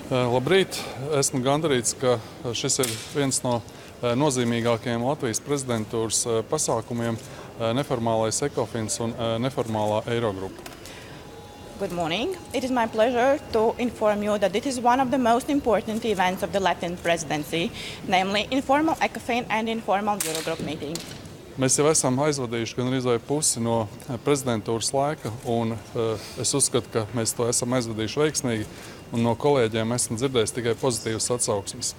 Labrīt! Esmu gandarīts, ka šis ir viens no nozīmīgākajiem Latvijas prezidentūras pasākumiem - neformālais ECOFIN un neformālā Eurogroup. Good morning. It is my pleasure to inform you that this is one of the most important events of the Latvian presidency, namely informal ECOFIN and informal Eurogroup meeting. Mēs jau esam aizvadījuši gan arī pusi no prezidentūras laika, un es uzskatu, ka mēs to esam aizvadījuši veiksmīgi, un no kolēģiem esmu dzirdējis tikai pozitīvas atsauksmes.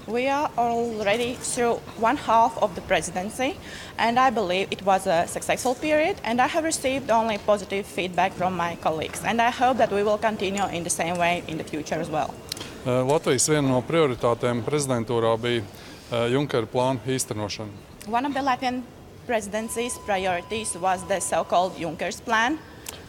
We are already through one half of the presidency, and I believe it was a successful period, and I have received only positive feedback from my colleagues, and I hope that we will continue in the same way in the future as well. Latvijas viena no prioritātēm prezidentūrā bija Junkera plāna īstenošana. One of the Latvian presidency's priorities was the so-called Juncker's plan.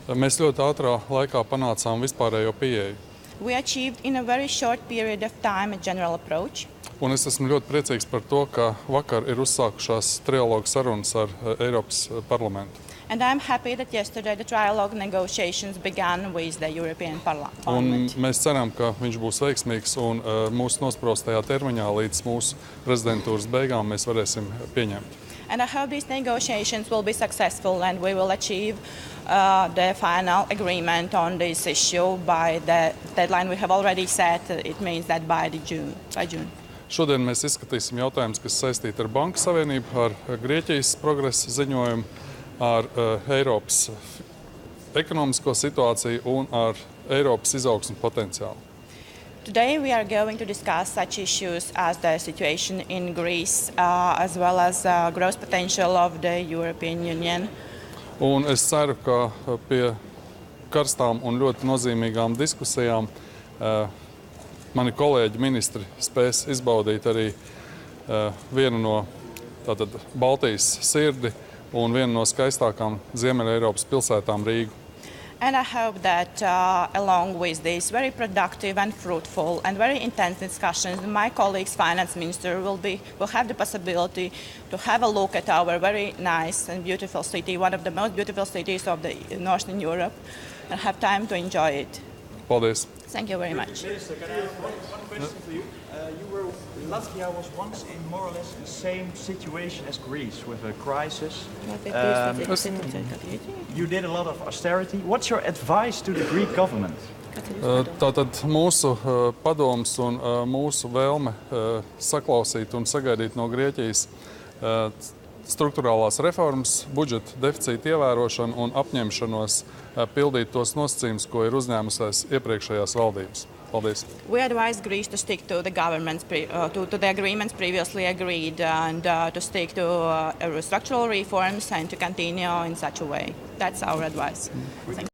Mēs ļoti ātrā laikā panācām vispārējo pieeju. We achieved in a very short period of time a general approach. Un es esmu ļoti priecīgs par to, ka vakar ir uzsākušās trialoga sarunas ar Eiropas parlamentu. And I'm happy that yesterday the trialogue negotiations began with the European Parliament. Un mēs ceram, ka viņš būs veiksmīgs un mūsu nospraustajā termiņā līdz mūsu prezidentūras beigām mēs varēsim pieņemt. And I hope these negotiations will be successful and we will achieve the final agreement on this issue by the deadline we have already set. It means that by June. Šodien mēs izskatīsim jautājumus, kas saistīti ar Banku Savienību, ar Grieķijas progresa ziņojumu, ar Eiropas ekonomisko situāciju un ar Eiropas izaugsmes potenciālu. Today we are going to discuss such issues as the situation in Greece, as well as growth potential of the European Union. Un es ceru, ka pie karstām un ļoti nozīmīgām diskusijām mani kolēģi ministri spēs izbaudīt arī vienu no Baltijas sirdi un vienu no skaistākām Ziemeļa Eiropas pilsētām Rīgu. And I hope that along with these very productive and fruitful and very intense discussions, my colleagues, finance minister, will have the possibility to have a look at our very nice and beautiful city, one of the most beautiful cities of the Northern Europe, and have time to enjoy it. Paldies. Thank you very much. Minister, can I ask one question for you? Latvia was once in more or less the same situation as Greece with a crisis. You did a lot of austerity. What's your advice to the Greek government? Tātad mūsu padoms un mūsu vēlme saklausīt un sagaidīt no Grieķijas struktūrālās reformas, budžeta deficīta ievērošanu un apņemšanos pildīt tos nosacījumus, ko ir uzņēmusies iepriekšējās valdības. Paldies. We advise Greece to stick to the government's to the agreements previously agreed and to stick to structural reforms and to continue in such a way. That's our advice. Thank you.